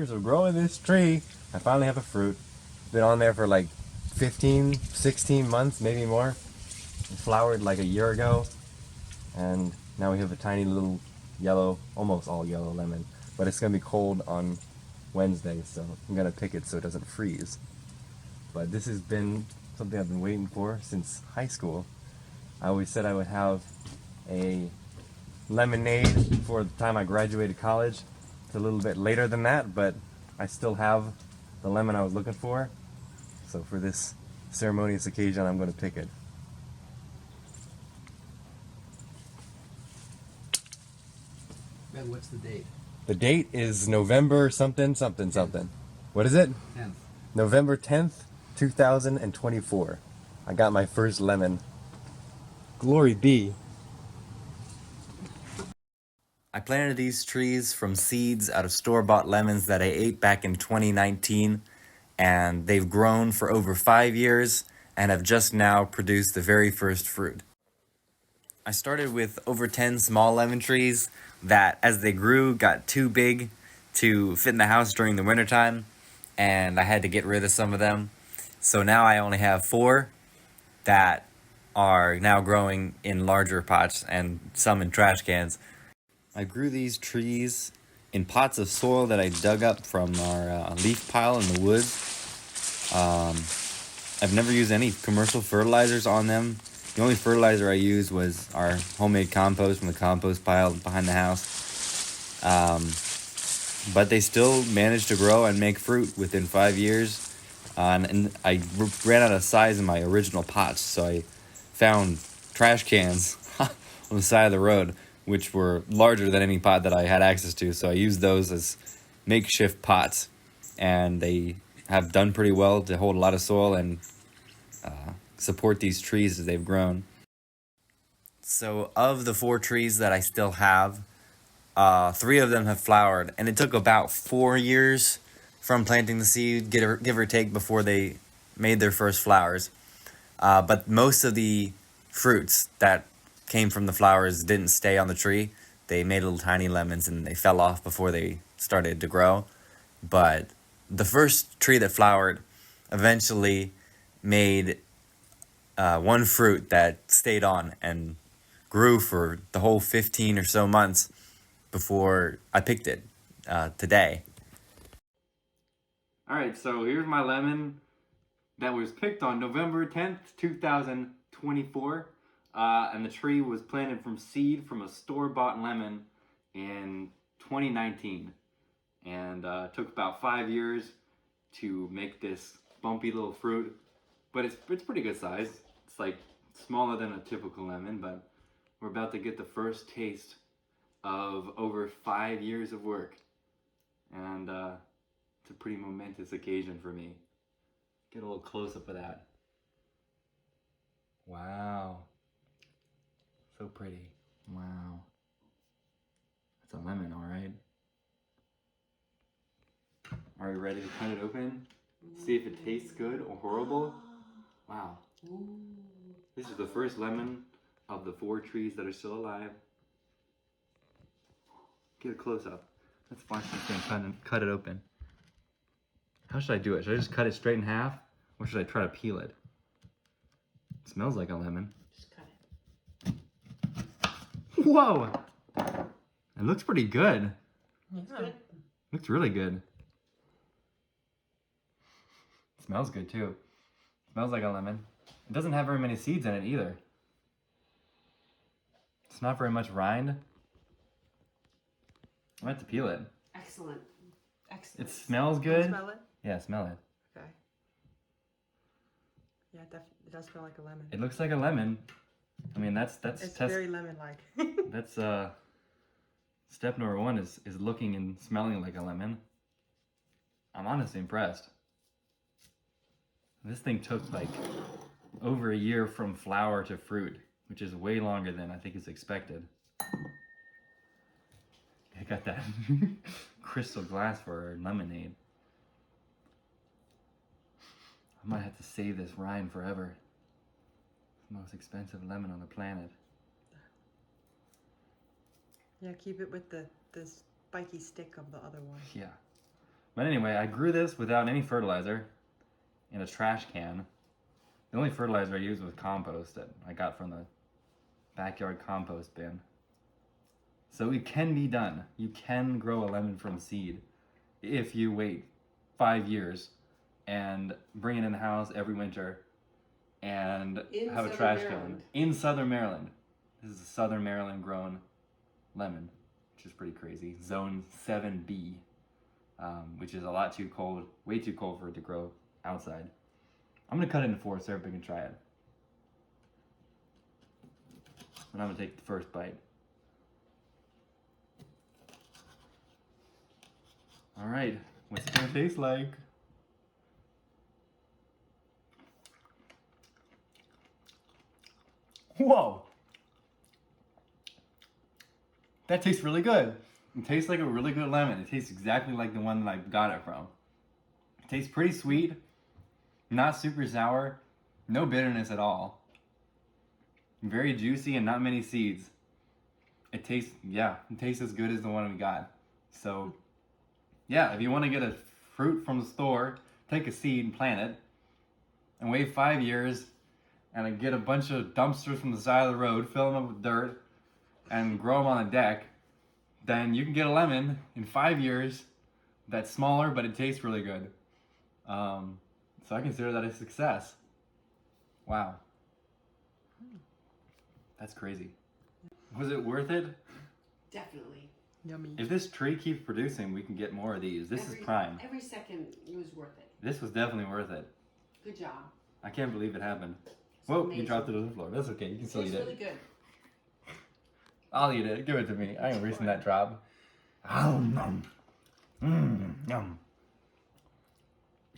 years of growing this tree, I finally have a fruit. Been on there for like 15, 16 months, maybe more. It flowered like a year ago, and now we have a tiny little yellow, almost all yellow lemon. But it's gonna be cold on Wednesday, so I'm gonna pick it so it doesn't freeze. But this has been something I've been waiting for since high school. I always said I would have a lemonade for the time I graduated college. It's a little bit later than that, but I still have the lemon I was looking for. So for this ceremonious occasion, I'm going to pick it. Ben, what's the date? The date is November something, something, something. What is it? 10th. November 10th, 2024. I got my first lemon. Glory be. I planted these trees from seeds out of store-bought lemons that I ate back in 2019, and they've grown for over 5 years and have just now produced the very first fruit. I started with over 10 small lemon trees that, as they grew, got too big to fit in the house during the wintertime, and I had to get rid of some of them. So now I only have 4 that are now growing in larger pots and some in trash cans. I grew these trees in pots of soil that I dug up from our leaf pile in the woods. I've never used any commercial fertilizers on them. The only fertilizer I used was our homemade compost from the compost pile behind the house. But they still managed to grow and make fruit within 5 years. And I ran out of size in my original pots, so I found trash cans on the side of the road, which were larger than any pot that I had access to. So I used those as makeshift pots, and they have done pretty well to hold a lot of soil and support these trees as they've grown. So of the 4 trees that I still have, 3 of them have flowered, and it took about 4 years from planting the seed, give or take, before they made their first flowers. But most of the fruits that came from the flowers didn't stay on the tree. They made little tiny lemons and they fell off before they started to grow. But the first tree that flowered eventually made one fruit that stayed on and grew for the whole 15 or so months before I picked it today. All right, so here's my lemon that was picked on November 10th, 2024. And the tree was planted from seed from a store-bought lemon in 2019. And it took about 5 years to make this bumpy little fruit. But it's pretty good size. It's like smaller than a typical lemon, but we're about to get the first taste of over 5 years of work. And it's a pretty momentous occasion for me. Get a little close-up of that. Wow. So pretty. Wow. That's a lemon, all right. Are we ready to cut it open? See if it tastes good or horrible? Wow. This is the first lemon of the 4 trees that are still alive. Get a close-up. Let's watch this thing cut it open. How should I do it? Should I just cut it straight in half? Or should I try to peel it? It smells like a lemon. Just cut it. Whoa! It looks pretty good. Looks good. Looks really good. Smells good too. Smells like a lemon. It doesn't have very many seeds in it either. It's not very much rind. I have to peel it. Excellent. Excellent. It smells Can you good. smell it? Yeah, smell it. Okay. Yeah, it does smell like a lemon. It looks like a lemon. I mean, that's It's very lemon-like. that's step number 1 is looking and smelling like a lemon. I'm honestly impressed. This thing took like over a year from flower to fruit, which is way longer than I think is expected. I got that crystal glass for our lemonade. I might have to save this rind forever. It's the most expensive lemon on the planet. Yeah, keep it with the spiky stick of the other one. Yeah. But anyway, I grew this without any fertilizer in a trash can. The only fertilizer I used was compost that I got from the backyard compost bin. So it can be done. You can grow a lemon from seed if you wait 5 years and bring it in the house every winter and In have a Southern trash Maryland. can in Southern Maryland. This is a Southern Maryland grown lemon, which is pretty crazy. Zone 7B, which is a lot too cold, way too cold for it to grow outside. I'm gonna cut it into 4 so everybody can try it. And I'm gonna take the first bite. All right, what's it gonna taste like? Whoa! That tastes really good. It tastes like a really good lemon. It tastes exactly like the one that I got it from. It tastes pretty sweet, not super sour, no bitterness at all. Very juicy and not many seeds. It tastes as good as the one we got. So, yeah, if you want to get a fruit from the store, take a seed and plant it, and wait 5 years, and get a bunch of dumpsters from the side of the road, fill them up with dirt, and grow them on a deck, then you can get a lemon in 5 years that's smaller, but it tastes really good. So I consider that a success. Wow. That's crazy. Was it worth it? Definitely. Yummy. If this tree keeps producing, we can get more of these. This is prime. Every second it was worth it. This was definitely worth it. Good job. I can't believe it happened. It's Whoa, amazing. you dropped it on the floor. That's okay. You can still eat Tastes it. really good. I'll eat it. Give it to me. I ain't wasting that drop. Yum. Yum.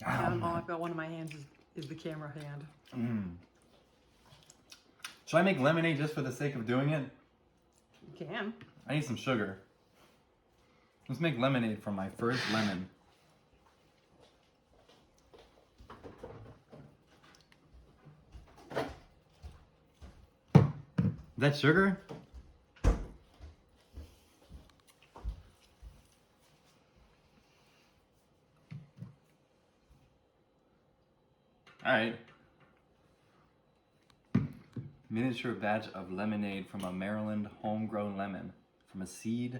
All I've got one of my hands is the camera hand. Should I make lemonade just for the sake of doing it? You can. I need some sugar. Let's make lemonade from my first lemon. Is that sugar? All right. Miniature batch of lemonade from a Maryland homegrown lemon. From a seed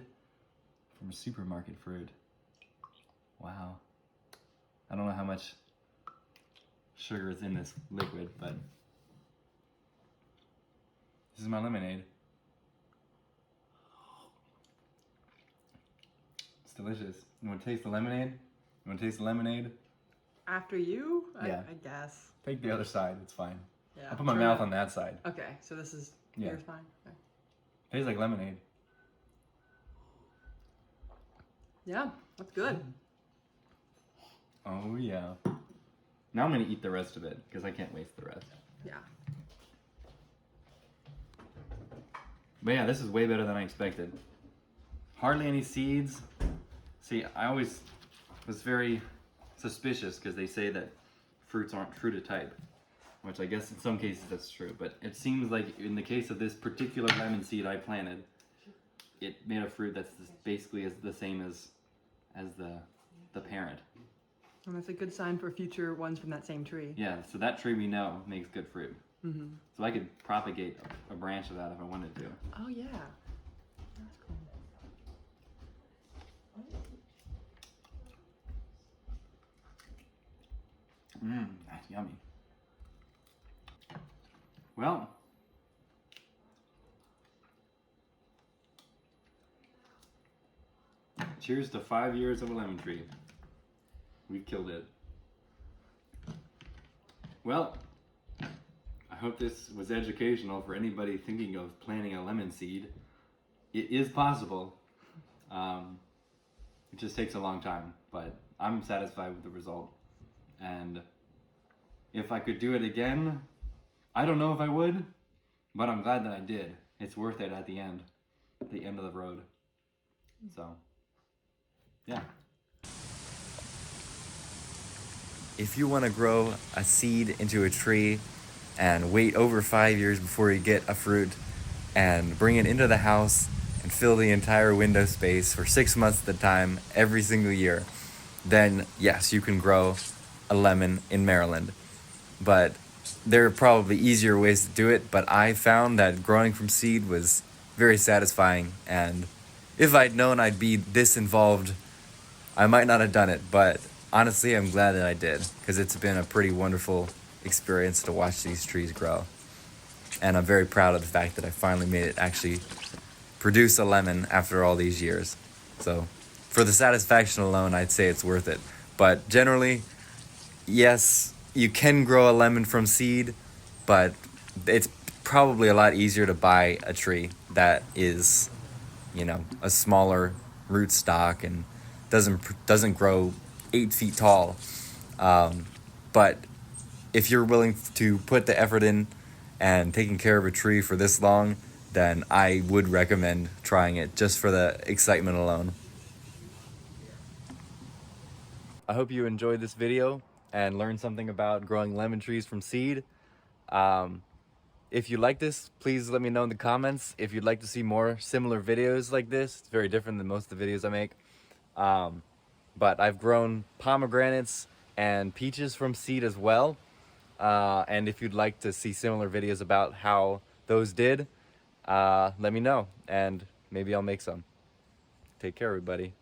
from a supermarket fruit. Wow. I don't know how much sugar is in this liquid, but this is my lemonade. It's delicious. You want to taste the lemonade? You want to taste the lemonade? After you? Yeah. I guess. Take the other side, it's fine. Yeah. I'll put my mouth on that side. Okay, so this is Yeah. yours fine. Okay. Tastes like lemonade. Yeah, that's good. Oh yeah. Now I'm gonna eat the rest of it because I can't waste the rest. Yeah. But yeah, this is way better than I expected. Hardly any seeds. See, I always was very suspicious because they say that fruits aren't true to type, which I guess in some cases that's true. But it seems like in the case of this particular lemon seed I planted, it made a fruit that's basically the same as the parent. And that's a good sign for future ones from that same tree. Yeah, so that tree we know makes good fruit. Mm-hmm. So I could propagate a branch of that if I wanted to. Oh, yeah. That's cool. That's yummy. Well, cheers to 5 years of a lemon tree. We've killed it. Well, I hope this was educational for anybody thinking of planting a lemon seed. It is possible. It just takes a long time, but I'm satisfied with the result. And if I could do it again, I don't know if I would, but I'm glad that I did. It's worth it at the end of the road. So, yeah. If you want to grow a seed into a tree and wait over 5 years before you get a fruit and bring it into the house and fill the entire window space for 6 months at a time every single year, then yes, you can grow a lemon in Maryland. But there are probably easier ways to do it, but I found that growing from seed was very satisfying, and if I'd known I'd be this involved, I might not have done it, but honestly, I'm glad that I did, because it's been a pretty wonderful experience to watch these trees grow. And I'm very proud of the fact that I finally made it actually produce a lemon after all these years. So for the satisfaction alone, I'd say it's worth it. But generally, yes, you can grow a lemon from seed, but it's probably a lot easier to buy a tree that is, you know, a smaller root stock and doesn't grow 8 feet tall. But if you're willing to put the effort in and taking care of a tree for this long, then I would recommend trying it just for the excitement alone. I hope you enjoyed this video and learned something about growing lemon trees from seed. If you like this, please let me know in the comments. If you'd like to see more similar videos like this, it's very different than most of the videos I make. But I've grown pomegranates and peaches from seed as well. And if you'd like to see similar videos about how those did, let me know and maybe I'll make some. Take care, everybody.